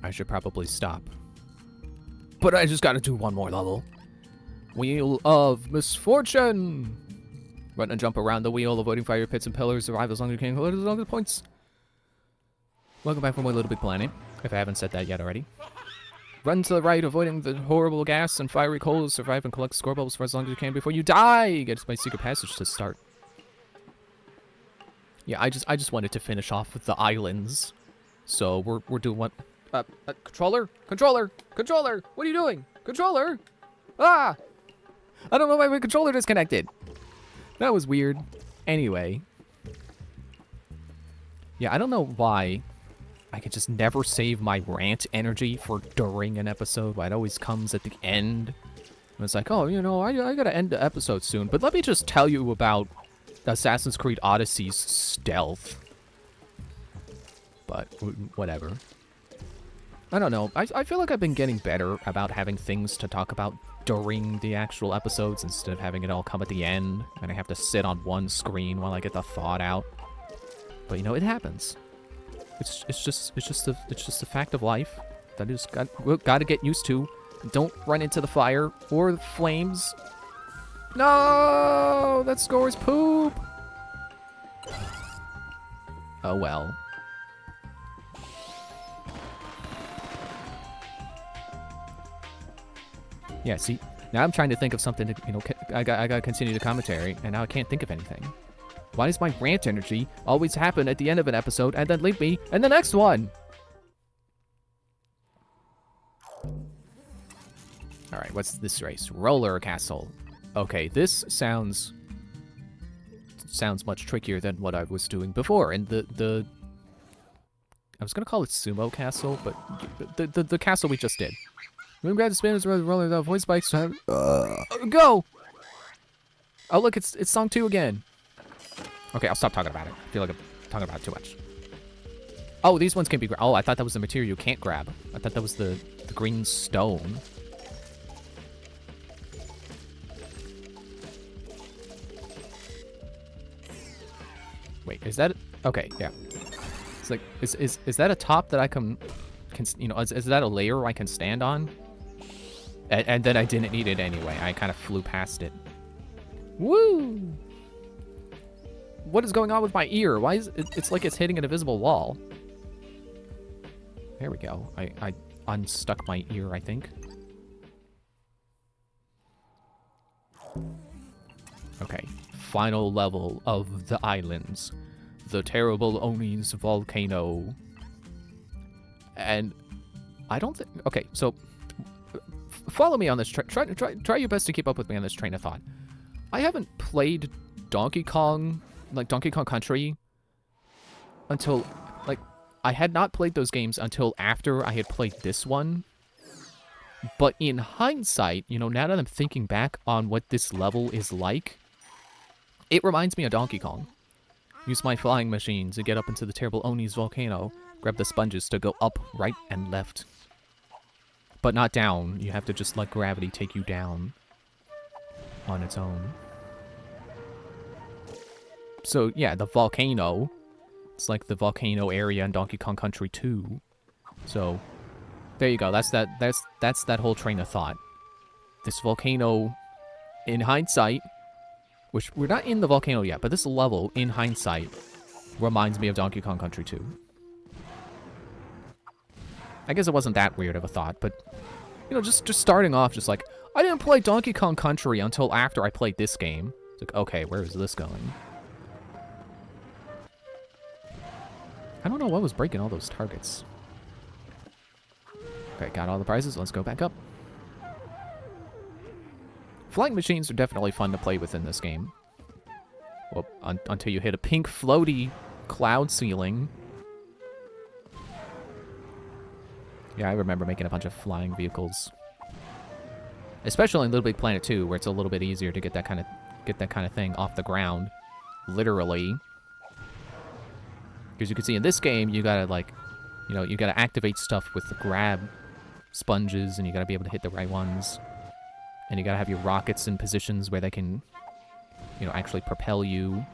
I should probably stop. But I just gotta do one more level. Wheel of Misfortune! Run and jump around the wheel, avoiding fire pits and pillars. Survive as long as you can, collect as long as points. Welcome back from my Little Big Planet, if I haven't said that yet already. Run to the right, avoiding the horrible gas and fiery coals. Survive and collect score bubbles for as long as you can before you die. Get my secret passage to start. Yeah, I just wanted to finish off with the islands. So we're doing what? Controller? Controller! Controller! What are you doing? Controller! Ah! I don't know why my controller disconnected. That was weird. Anyway. Yeah, I don't know why I could just never save my rant energy for during an episode. Why it always comes at the end. And it's like, oh, you know, I gotta end the episode soon. But let me just tell you about Assassin's Creed Odyssey's stealth. But whatever. I don't know. I feel like I've been getting better about having things to talk about during the actual episodes instead of having it all come at the end and I have to sit on one screen while I get the thought out. But you know, it happens. It's just a fact of life that I just gotta get used to. Don't run into the fire or the flames. No, that score is poop. Oh well. Yeah, see, now I'm trying to think of something to, you know, I gotta continue the commentary, and now I can't think of anything. Why does my rant energy always happen at the end of an episode and then leave me in the next one? Alright, what's this race? Roller Castle. Okay, this sounds much trickier than what I was doing before, and I was gonna call it Sumo Castle, but the castle we just did. When grab the spinners, roller the voice bikes. Go! Oh look, it's song 2 again. Okay, I'll stop talking about it. I feel like I'm talking about it too much. Oh, these ones can be oh, I thought that was the material you can't grab. I thought that was the green stone. Wait, is that okay? Yeah. It's like is that a top that I can you know, is that a layer I can stand on? And then I didn't need it anyway. I kind of flew past it. Woo! What is going on with my ear? Why is it? It's like it's hitting an invisible wall. There we go. I unstuck my ear, I think. Okay. Final level of the islands. The terrible Oni's volcano. And I don't think... Okay, so... Follow me on this... Try your best to keep up with me on this train of thought. I haven't played Donkey Kong... Like, Donkey Kong Country... until... Like, I had not played those games until after I had played this one. But in hindsight, you know, now that I'm thinking back on what this level is like... It reminds me of Donkey Kong. Use my flying machine to get up into the terrible Oni's volcano. Grab the sponges to go up, right, and left. But not down. You have to just let gravity take you down on its own. So, yeah, the volcano. It's like the volcano area in Donkey Kong Country 2. So, there you go. That's that whole train of thought. This volcano, in hindsight, which we're not in the volcano yet, but this level, in hindsight, reminds me of Donkey Kong Country 2. I guess it wasn't that weird of a thought, but, you know, just starting off, just like, I didn't play Donkey Kong Country until after I played this game. It's like, okay, where is this going? I don't know what was breaking all those targets. Okay, got all the prizes. Let's go back up. Flying machines are definitely fun to play with in this game. Well, until you hit a pink floaty cloud ceiling. Yeah, I remember making a bunch of flying vehicles. Especially in LittleBigPlanet 2, where it's a little bit easier to get that kind of thing off the ground. Literally. Because you can see in this game, you gotta, like, you know, you gotta activate stuff with the grab sponges, and you gotta be able to hit the right ones. And you gotta have your rockets in positions where they can, you know, actually propel you.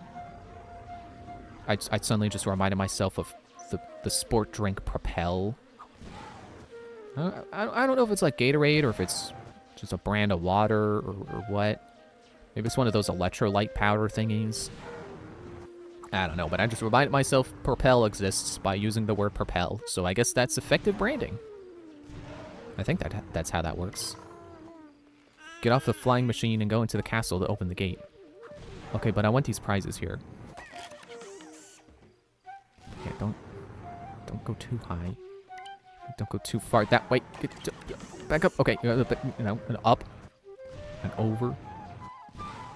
I suddenly just reminded myself of the sport drink Propel. I don't know if it's like Gatorade or if it's just a brand of water or what. Maybe it's one of those electrolyte powder thingies. I don't know, but I just reminded myself Propel exists by using the word Propel, so I guess that's effective branding. I think that's how that works. Get off the flying machine and go into the castle to open the gate. Okay, but I want these prizes here. Okay, don't go too high. Don't go too far that way. Back up. Okay, you know, up and over.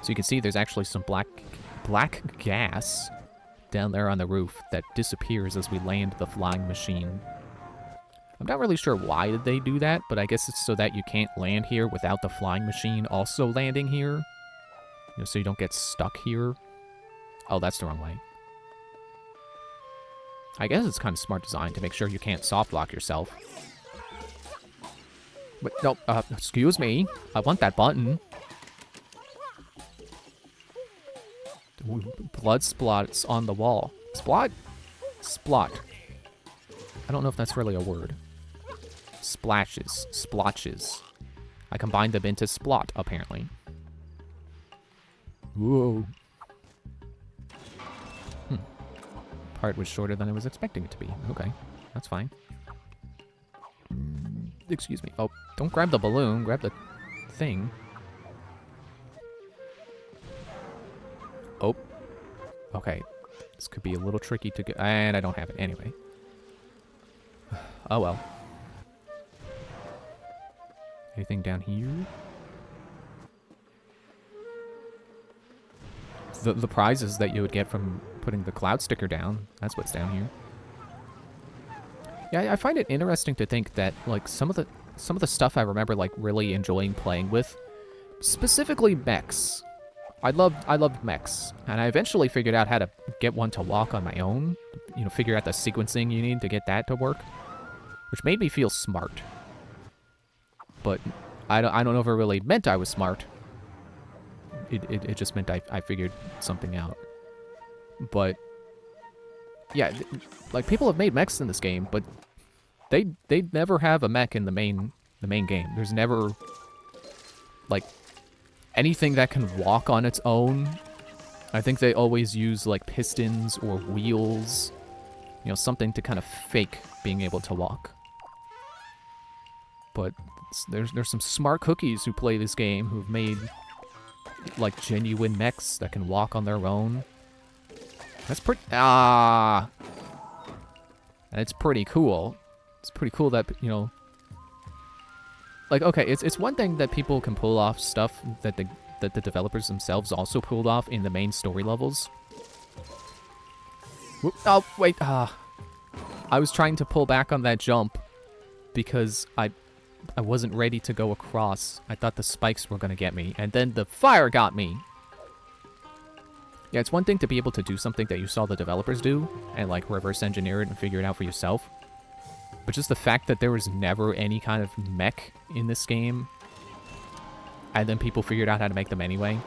So you can see there's actually some black gas down there on the roof that disappears as we land the flying machine. I'm not really sure why did they do that, but I guess it's so that you can't land here without the flying machine also landing here. You know, so you don't get stuck here. Oh, that's the wrong way. I guess it's kind of smart design to make sure you can't soft lock yourself. But no, excuse me. I want that button. Blood splots on the wall. Splot? Splot. I don't know if that's really a word. Splashes. Splotches. I combined them into splot, apparently. Whoa. Part was shorter than I was expecting it to be. Okay, that's fine. Excuse me. Oh, don't grab the balloon. Grab the thing. Oh. Okay. This could be a little tricky to get. And I don't have it anyway. Oh well. Anything down here? The prizes that you would get from putting the cloud sticker down. That's what's down here. Yeah, I find it interesting to think that like some of the stuff I remember like really enjoying playing with, specifically mechs. I loved mechs, and I eventually figured out how to get one to walk on my own. You know, figure out the sequencing you need to get that to work, which made me feel smart. But I don't know if it really meant I was smart. It just meant I figured something out. But yeah, like people have made mechs in this game, but they never have a mech in the main game. There's never like anything that can walk on its own. I think they always use like pistons or wheels, you know, something to kind of fake being able to walk. But there's some smart cookies who play this game who've made like genuine mechs that can walk on their own. That's pretty and it's pretty cool. It's pretty cool that, you know, like, okay, it's one thing that people can pull off stuff that the developers themselves also pulled off in the main story levels. Whoop, oh wait, I was trying to pull back on that jump because I wasn't ready to go across. I thought the spikes were gonna get me, and then the fire got me. Yeah, it's one thing to be able to do something that you saw the developers do, and like reverse engineer it and figure it out for yourself. But just the fact that there was never any kind of mech in this game, and then people figured out how to make them anyway,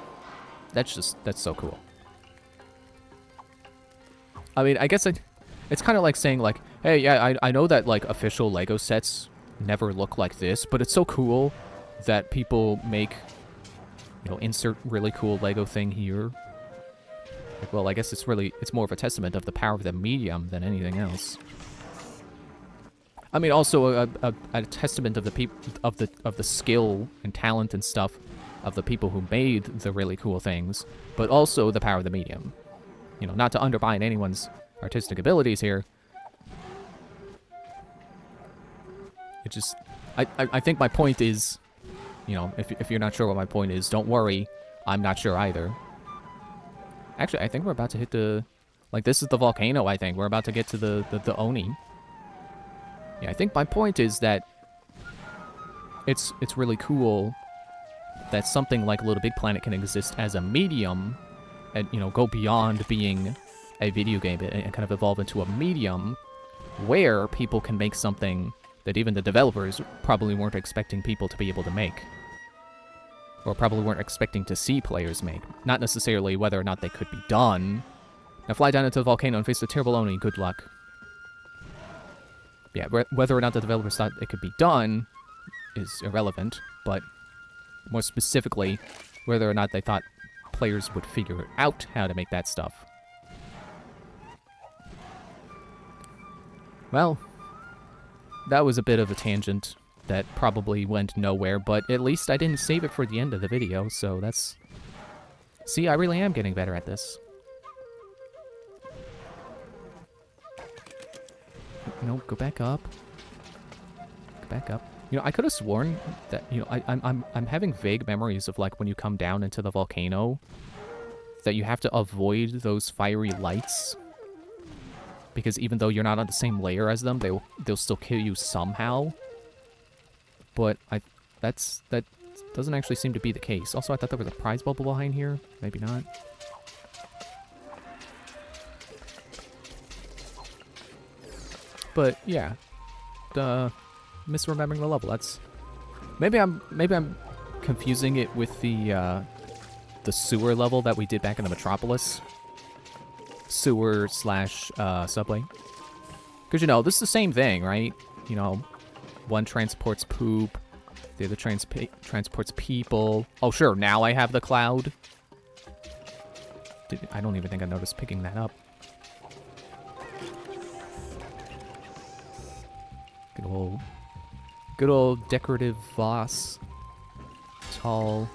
that's so cool. I mean, I guess it's kind of like saying like, hey, yeah, I know that like official Lego sets never look like this, but it's so cool that people make, you know, insert really cool Lego thing here. Like, well, I guess it's more of a testament of the power of the medium than anything else. I mean, also a testament of the skill and talent and stuff of the people who made the really cool things, but also the power of the medium. You know, not to undermine anyone's artistic abilities here. It just, I think my point is, you know, if you're not sure what my point is, don't worry, I'm not sure either. Actually, I think we're about to hit the, like, this is the volcano, I think. We're about to get to the Oni. Yeah, I think my point is that it's really cool that something like LittleBigPlanet can exist as a medium and, you know, go beyond being a video game and kind of evolve into a medium where people can make something that even the developers probably weren't expecting people to be able to make. Or probably weren't expecting to see players make. Not necessarily whether or not they could be done. Now fly down into the volcano and face the terrible Oni. Good luck. Yeah, whether or not the developers thought it could be done is irrelevant, but more specifically, whether or not they thought players would figure out how to make that stuff. Well, that was a bit of a tangent that probably went nowhere, but at least I didn't save it for the end of the video, so that's... See, I really am getting better at this. No, go back up. Go back up. You know, I could have sworn that, you know, I'm having vague memories of, like, when you come down into the volcano, that you have to avoid those fiery lights. Because even though you're not on the same layer as them, they'll still kill you somehow. But that doesn't actually seem to be the case. Also, I thought there was a prize bubble behind here. Maybe not. But yeah, misremembering the level. That's maybe I'm confusing it with the sewer level that we did back in the Metropolis. Sewer / subway. Because, you know, this is the same thing, right? You know, one transports poop, the other transports people. Oh, sure, now I have the cloud. I don't even think I noticed picking that up. Good old decorative Voss. Tall.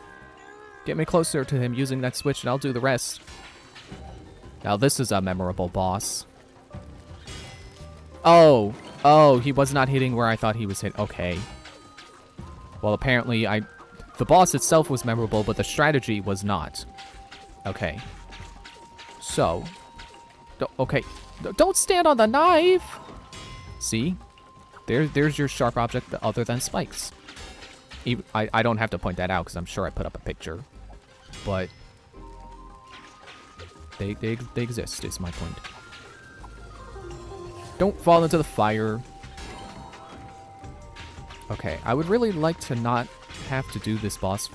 Get me closer to him using that switch and I'll do the rest. Now this is a memorable boss. Oh, he was not hitting where I thought he was hit. Okay. Well, apparently the boss itself was memorable, but the strategy was not. Okay. So. Okay. Don't stand on the knife! See? There's your sharp object other than spikes. I don't have to point that out because I'm sure I put up a picture. But they exist, is my point. Don't fall into the fire. Okay, I would really like to not have to do this boss,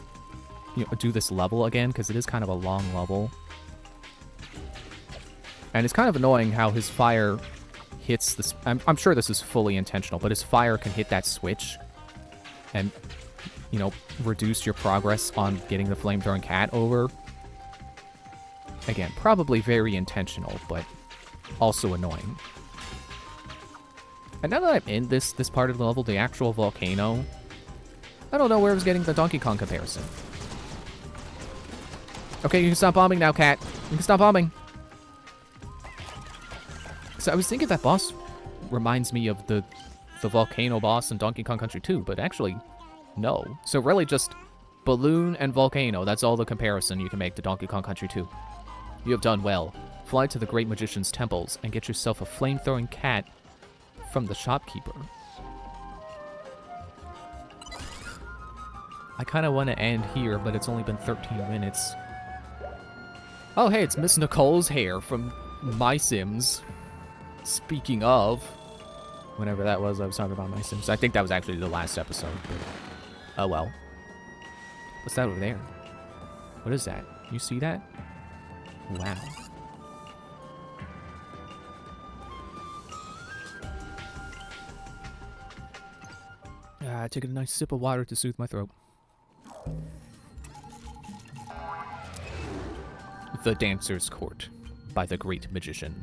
do this level again, because it is kind of a long level. And it's kind of annoying how his fire hits this. I'm sure this is fully intentional, but his fire can hit that switch and, reduce your progress on getting the flamethrowing cat over. Again, probably very intentional, but also annoying. And now that I'm in this part of the level, the actual volcano, I don't know where I was getting the Donkey Kong comparison. Okay, you can stop bombing now, cat. You can stop bombing. So I was thinking that boss reminds me of the volcano boss in Donkey Kong Country 2, but actually, no. So really just balloon and volcano. That's all the comparison you can make to Donkey Kong Country 2. You have done well. Fly to the Great Magician's temples and get yourself a flame-throwing cat from the shopkeeper. I kind of want to end here, but it's only been 13 minutes. Oh, hey, it's Miss Nicole's hair from My Sims. Speaking of, whenever that was, I was talking about My Sims. I think that was actually the last episode, but oh well. What's that over there? What is that? You see that? Wow. I took a nice sip of water to soothe my throat. The Dancer's Court by the Great Magician.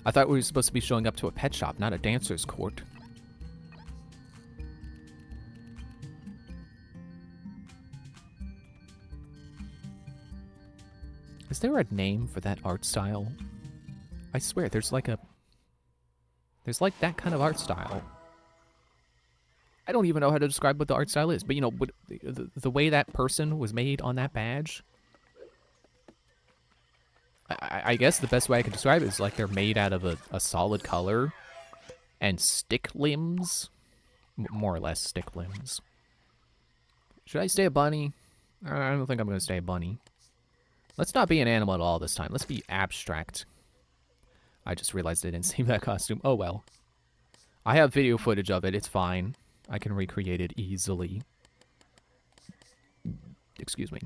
I thought we were supposed to be showing up to a pet shop, not a dancer's court. Is there a name for that art style? I swear, there's like that kind of art style. I don't even know how to describe what the art style is, but the way that person was made on that badge, I guess the best way I can describe it is like they're made out of a solid color and stick limbs, more or less stick limbs. Should I stay a bunny? I don't think I'm going to stay a bunny. Let's not be an animal at all this time. Let's be abstract. I just realized I didn't save that costume. Oh well. I have video footage of it. It's fine. I can recreate it easily. Excuse me.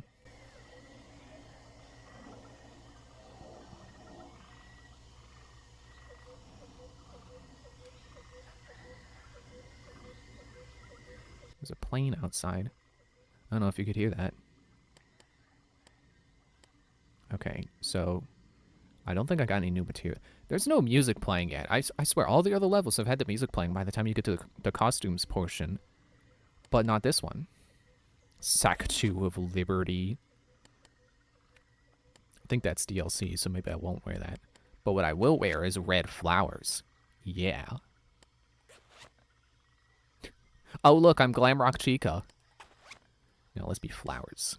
There's a plane outside. I don't know if you could hear that. Okay, so I don't think I got any new material. There's no music playing yet. I swear, all the other levels have had the music playing by the time you get to the costumes portion. But not this one. Statue of Liberty. I think that's DLC, so maybe I won't wear that. But what I will wear is red flowers. Yeah. Oh, look, I'm Glamrock Chica. Now, let's be flowers.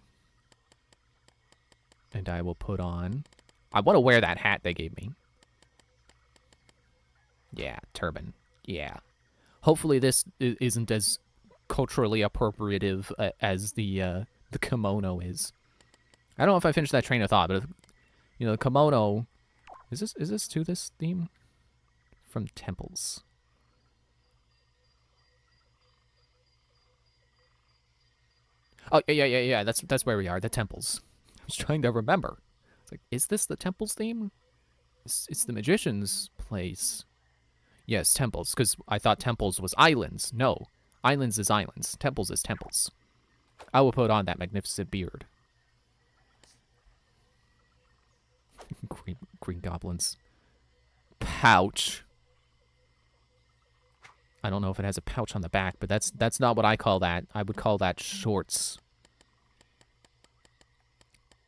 And I will put on... I want to wear that hat they gave me. Yeah, turban. Yeah. Hopefully this isn't as culturally appropriative as the kimono is. I don't know if I finished that train of thought, but you know, the kimono... Is this to this theme? From temples. Oh, yeah. That's where we are, the temples. I was trying to remember. It's like, is this the temples theme? It's the magician's place. Yes, temples, because I thought temples was islands. No, islands is islands. Temples is temples. I will put on that magnificent beard. Green goblins. Pouch. I don't know if it has a pouch on the back, but that's not what I call that. I would call that shorts.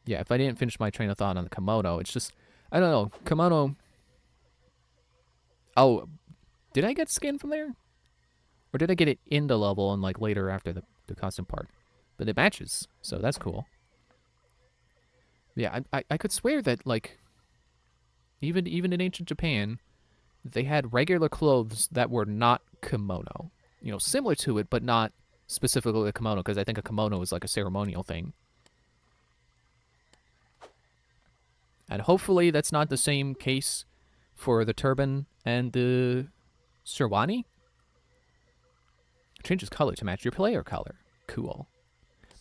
Yeah, if I didn't finish my train of thought on the kimono, it's just... I don't know. Kimono... Oh, did I get skin from there? Or did I get it in the level and, like, later after the costume part? But it matches, so that's cool. Yeah, I could swear that, like... Even in ancient Japan, they had regular clothes that were not kimono. You know, similar to it, but not specifically a kimono, because I think a kimono is, like, a ceremonial thing. And hopefully that's not the same case for the turban and the sherwani. Changes color to match your player color. Cool.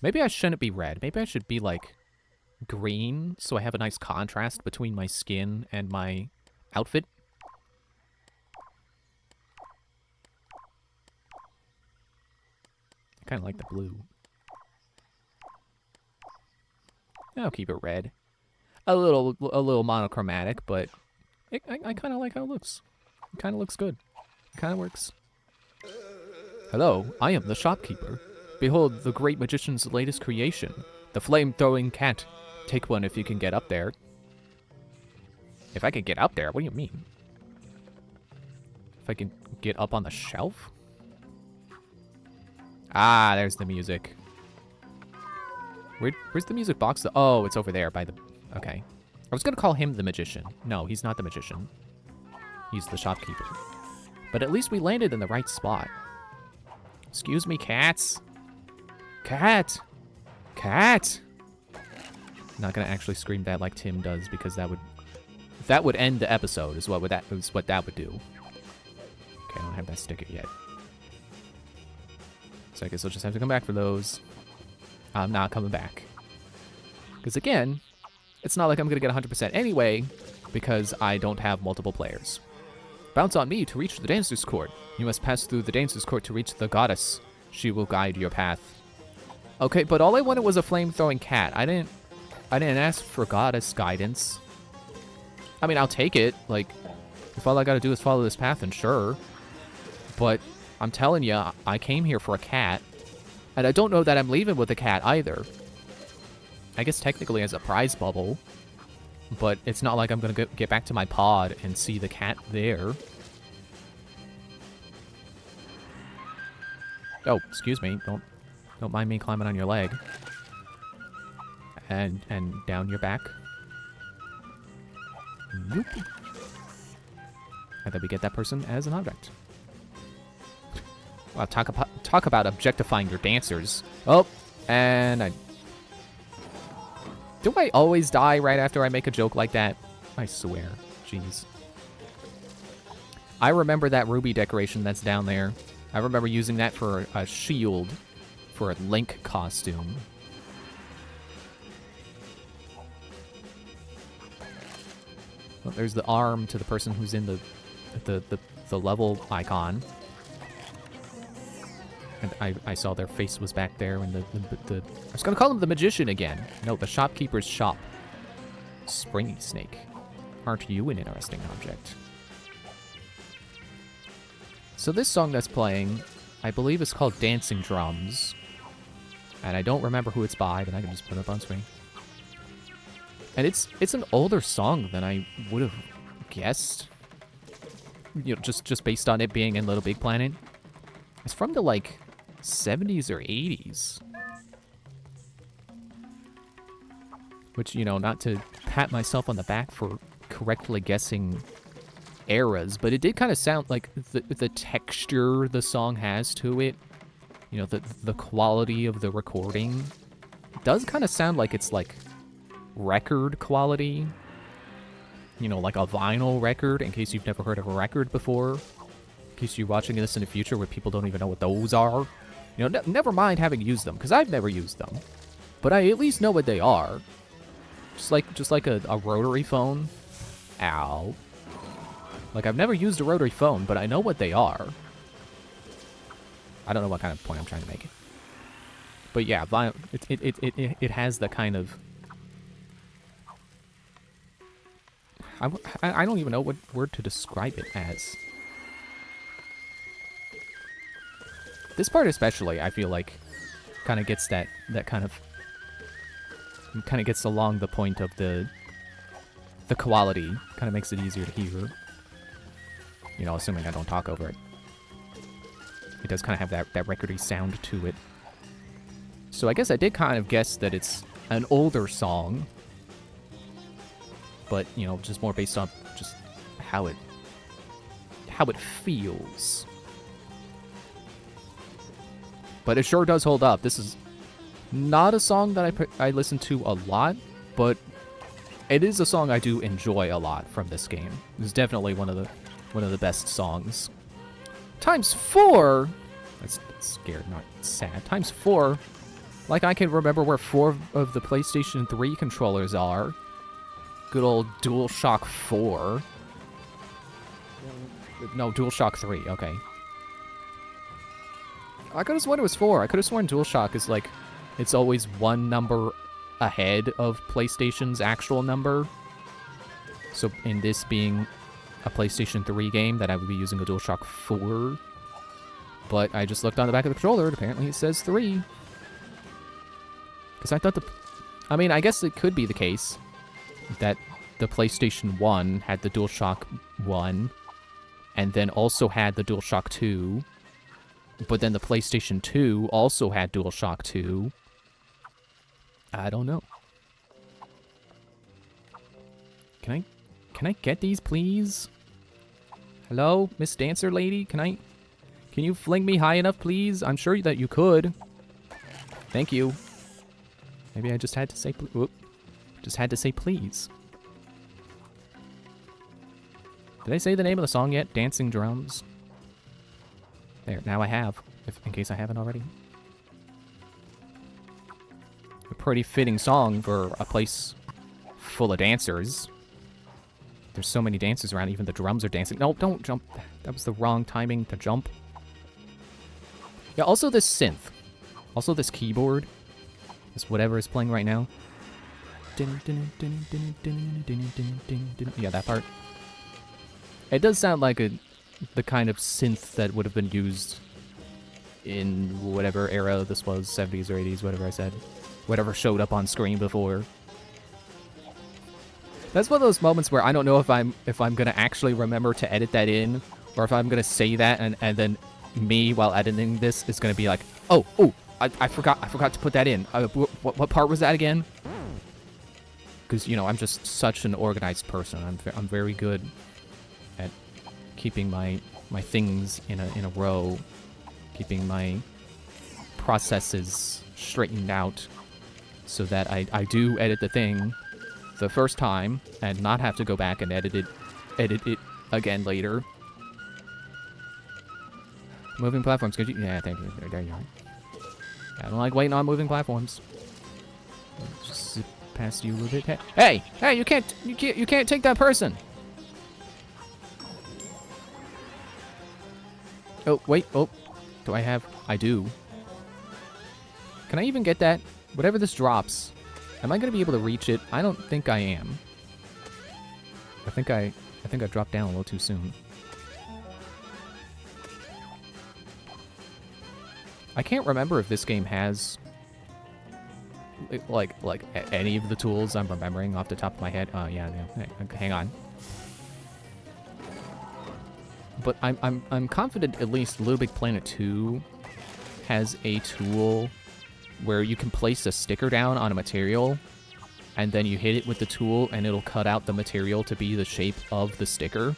Maybe I shouldn't be red. Maybe I should be, like, green, so I have a nice contrast between my skin and my outfit. I kind of like the blue. I'll keep it red. A little monochromatic, but I kind of like how it looks. It kind of looks good. It kind of works. Hello, I am the shopkeeper. Behold the great magician's latest creation, the flame-throwing cat. Take one if you can get up there. If I can get up there? What do you mean? If I can get up on the shelf? Ah, there's the music. Where's the music box? Oh, it's over there by the... Okay. I was going to call him the magician. No, he's not the magician. He's the shopkeeper. But at least we landed in the right spot. Excuse me, cats. Cat! Cat! I'm not going to actually scream that like Tim does, because that would end the episode, is what that would do. Okay, I don't have that sticker yet. So I guess I'll just have to come back for those. I'm not coming back. Because again, it's not like I'm going to get 100% anyway, because I don't have multiple players. Bounce on me to reach the dancer's court. You must pass through the dancer's court to reach the goddess. She will guide your path. Okay, but all I wanted was a flame-throwing cat. I didn't ask for goddess guidance. I mean, I'll take it. Like, if all I gotta do is follow this path, then sure. But I'm telling you, I came here for a cat. And I don't know that I'm leaving with a cat either. I guess technically as a prize bubble. But it's not like I'm gonna get back to my pod and see the cat there. Oh, excuse me. Don't mind me climbing on your leg. And down your back. Nope. And then we get that person as an object. Wow, talk about objectifying your dancers. Oh, and do I always die right after I make a joke like that? I swear. Jeez. I remember that ruby decoration that's down there. I remember using that for a shield for a Link costume. Well, there's the arm to the person who's in the level icon. And I saw their face was back there, and the I was gonna call him the magician again. No, the shopkeeper's shop. Springy snake. Aren't you an interesting object? So this song that's playing, I believe is called Dancing Drums. And I don't remember who it's by, but I can just put it up on screen. And it's an older song than I would have guessed. You know, just based on it being in LittleBigPlanet. It's from the, like, 70s or 80s. Which, you know, not to pat myself on the back for correctly guessing eras, but it did kind of sound like the texture the song has to it. You know, the quality of the recording. It does kind of sound like it's, like, record quality. You know, like a vinyl record, in case you've never heard of a record before. In case you're watching this in the future where people don't even know what those are. You know, never mind having used them, because I've never used them. But I at least know what they are. Just like a rotary phone. Ow. Like, I've never used a rotary phone, but I know what they are. I don't know what kind of point I'm trying to make. But yeah, it has the kind of... I don't even know what word to describe it as. This part especially, I feel like, kind of gets that kind of... kind of gets along the point of the quality. Kind of makes it easier to hear. You know, assuming I don't talk over it. It does kind of have that recordy sound to it. So I guess I did kind of guess that it's an older song. But, you know, just more based on just how it feels. But it sure does hold up. This is not a song that I listen to a lot, but it is a song I do enjoy a lot from this game. It's definitely one of the best songs. Times 4. That's scared, not sad. Times 4. Like I can remember where 4 of the PlayStation 3 controllers are. Good old DualShock 4. No, DualShock 3, okay. I could have sworn it was 4. I could have sworn DualShock is like, it's always one number ahead of PlayStation's actual number. So in this being a PlayStation 3 game, that I would be using a DualShock 4. But I just looked on the back of the controller, and apparently it says 3. Because I thought I mean, I guess it could be the case that the PlayStation 1 had the DualShock 1, and then also had the DualShock 2, but then the PlayStation 2 also had DualShock 2. I don't know. Can I get these, please? Hello, Miss Dancer Lady? Can you fling me high enough, please? I'm sure that you could. Thank you. Maybe I just had to say whoop. Just had to say please. Did I say the name of the song yet? Dancing Drums. There, now I have, in case I haven't already. A pretty fitting song for a place full of dancers. There's so many dancers around, even the drums are dancing. No, don't jump. That was the wrong timing to jump. Yeah, also this synth. Also this keyboard. This whatever is playing right now. Yeah, that part. It does sound like the kind of synth that would have been used in whatever era this was, 70s or 80s, whatever I said. Whatever showed up on screen before. That's one of those moments where I don't know if I'm gonna actually remember to edit that in, or if I'm gonna say that and then me while editing this is gonna be like, oh, I forgot to put that in. What part was that again? Because, you know, I'm just such an organized person. I'm very good at keeping my things in a row, keeping my processes straightened out, so that I do edit the thing the first time and not have to go back and edit it again later. Moving platforms, could you? Yeah, thank you. There you are. I don't like waiting on moving platforms. Just zip past you a little bit. Hey, you can't take that person. Oh, wait, oh. Do I have... I do. Can I even get that? Whatever this drops, am I going to be able to reach it? I don't think I am. I think I dropped down a little too soon. I can't remember if this game has like any of the tools I'm remembering off the top of my head. Oh yeah. Hang on. But I'm confident at least LittleBigPlanet 2 has a tool where you can place a sticker down on a material and then you hit it with the tool and it'll cut out the material to be the shape of the sticker.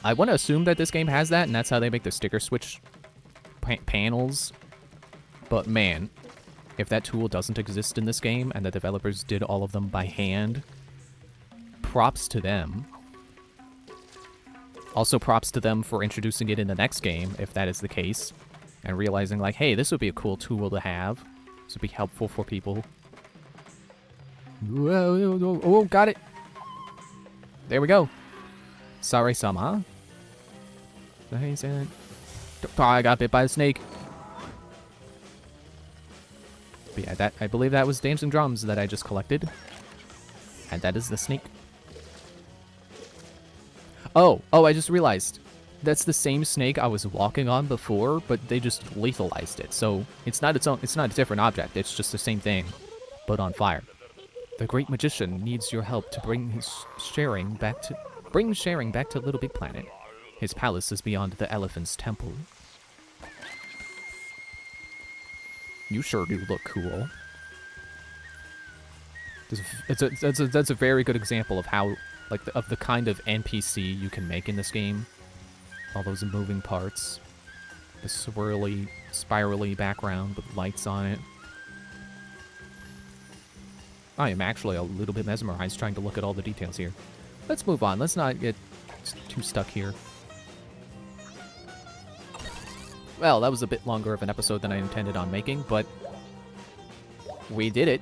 I want to assume that this game has that, and that's how they make the sticker switch panels. But man, if that tool doesn't exist in this game, and the developers did all of them by hand, props to them. Also props to them for introducing it in the next game, if that is the case, and realizing like, hey, this would be a cool tool to have. This would be helpful for people. Oh, got it. There we go. Sorry, Sama. Oh, I got bit by a snake. But yeah, I believe that was Dancing Drums that I just collected. And that is the snake. Oh, I just realized. That's the same snake I was walking on before, but they just lethalized it. So it's not a different object. It's just the same thing, but on fire. The great magician needs your help to bring sharing back to LittleBigPlanet. His palace is beyond the elephant's temple. You sure do look cool. That's a very good example of how, like, of the kind of NPC you can make in this game. All those moving parts. The swirly, spirally background with lights on it. I am actually a little bit mesmerized trying to look at all the details here. Let's move on. Let's not get too stuck here. Well, that was a bit longer of an episode than I intended on making, but we did it.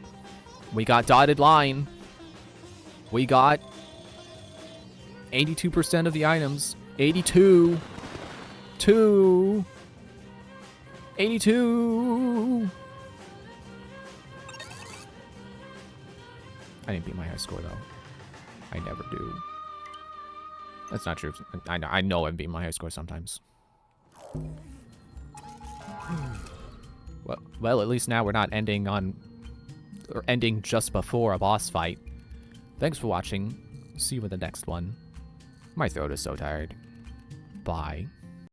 We got dotted line. We got 82% of the items. 82. 82. I didn't beat my high score, though. I never do. That's not true. I know I beat my high score sometimes. Well, at least now we're not ending on... or ending just before a boss fight. Thanks for watching. See you in the next one. My throat is so tired. Bye.